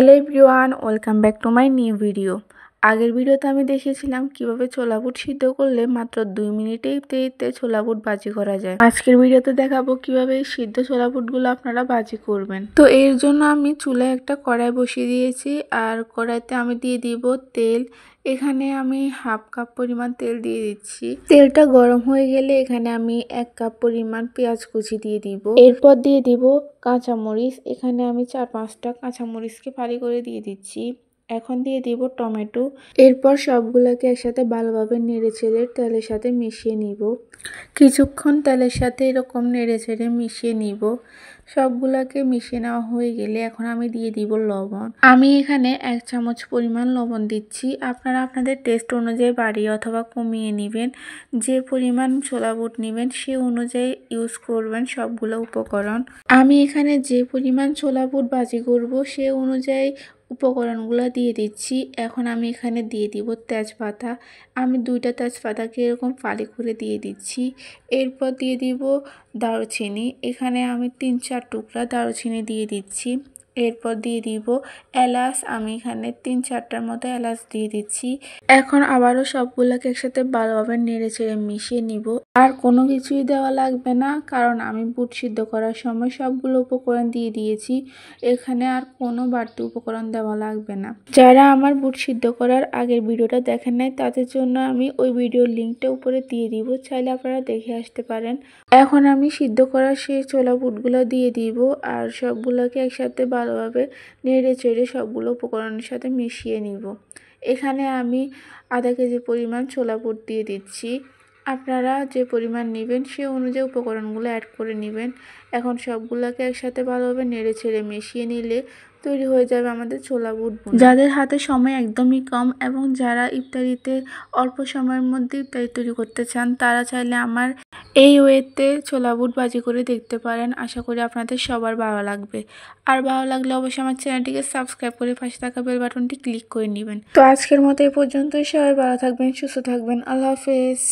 Hello everyone, welcome back to my new video. আগের ভিডিওতে আমি দেখিয়েছিলাম কিভাবে ছোলা বুট সিদ্ধ করলে মাত্র 2 মিনিটেই ছোলা বুট ভাজি করা যায়। আজকের ভিডিওতে দেখাবো কিভাবে এই সিদ্ধ ছোলা বুটগুলো আপনারা ভাজি করবেন। তো এর জন্য আমি চুলায় একটা কড়াই বসিয়ে দিয়েছি, আর কড়াইতে আমি দিয়ে দিব তেল। এখানে আমি হাফ কাপ পরিমাণ তেল দিয়ে দিচ্ছি। তেলটা গরম হয়ে গেলে এখানে আমি 1 কাপ পরিমাণ পেঁয়াজ কুচি দিয়ে দিব। এরপর দিয়ে দিব কাঁচামরিচ। এখানে আমি 4-5টা কাঁচামরিচকে ফালি করে দিয়ে দিচ্ছি। এখন দিয়ে দিব টমেটো। এরপর সবগুলোকে একসাথে ভালোভাবে নেড়েচেড়ে তেলের সাথে মিশিয়ে নিব। কিছুক্ষণ তেলের সাথে এরকম নেড়েচেড়ে মিশিয়ে নিব। সবগুলোকে মিশিয়ে নেওয়া হয়ে গেলে এখন আমি দিয়ে দিব লবণ। আমি এখানে 1 চামচ পরিমাণ লবণ দিচ্ছি। আপনারা আপনাদের টেস্ট অনুযায়ী বাড়িয়ে অথবা কমিয়ে নেবেন। যে পরিমাণ ছোলা বুট নেবেন সে অনুযায়ী ইউজ করবেন সবগুলো উপকরণ। আমি এখানে যে পরিমাণ ছোলা বুট ভাজি করব সে অনুযায়ী উপকরণগুলো দিয়ে দিচ্ছি। এখন আমি এখানে দিয়ে দিব তেজপাতা। আমি 2টা তেজপাতাকে এরকম ফালি করে দিয়ে দিচ্ছি। এরপর দিয়ে দিব দারুচিনি। এখানে আমি 3-4 টুকরা দারুচিনি দিয়ে দিচ্ছি। এরপর দিয়ে দিব এলাচ। আমি এখানে 3-4টার মতো এলাচ দিয়ে দিচ্ছি। এখন আবারও সবগুলোকে একসাথে ভালোভাবে নেড়েচেড়ে মিশিয়ে নিব। আর কোনো কিছুই দেওয়া লাগবে না, কারণ আমি বুট সিদ্ধ করার সময় সবগুলো উপকরণ দিয়ে দিয়েছি। এখানে আর কোনো বাড়তি উপকরণ দেওয়া লাগবে না। যারা আমার বুট সিদ্ধ করার আগের ভিডিওটা দেখেন নাই তাদের জন্য আমি ওই ভিডিওর লিঙ্কটা উপরে দিয়ে দিব, চাইলে আপনারা দেখে আসতে পারেন। এখন আমি সিদ্ধ করা সেই ছোলা বুটগুলো দিয়ে দিব, আর সবগুলোকে একসাথে ভালোভাবে নেড়ে চেড়ে সবগুলো উপকরণের সাথে মিশিয়ে নিব। এখানে আমি আধা কেজি পরিমাণ ছোলা বুট দিয়ে দিচ্ছি। আপনারা যে পরিমাণ নেবেন সে অনুযায়ী উপকরণগুলো অ্যাড করে নেবেন। এখন সবগুলোকে একসাথে ভালোভাবে নেড়ে ছেড়ে মিশিয়ে নিলে তৈরি হয়ে যাবে আমাদের ছোলা বুট ভুনা। যাদের হাতে সময় একদমই কম এবং যারা ইফতারিতে অল্প সময়ের মধ্যে ইফতারি তৈরি করতে চান তারা চাইলে আমার এই ওয়েতে ছোলা বুট ভাজি করে দেখতে পারেন। আশা করি আপনাদের সবার ভালো লাগবে। আর ভালো লাগলে অবশ্যই আমার চ্যানেলটিকে সাবস্ক্রাইব করে পাশে থাকা বেল বাটনটি ক্লিক করে নেবেন। তো আজকের মতো এই পর্যন্তই। সবাই ভালো থাকবেন, সুস্থ থাকবেন। আল্লাহ হাফেজ।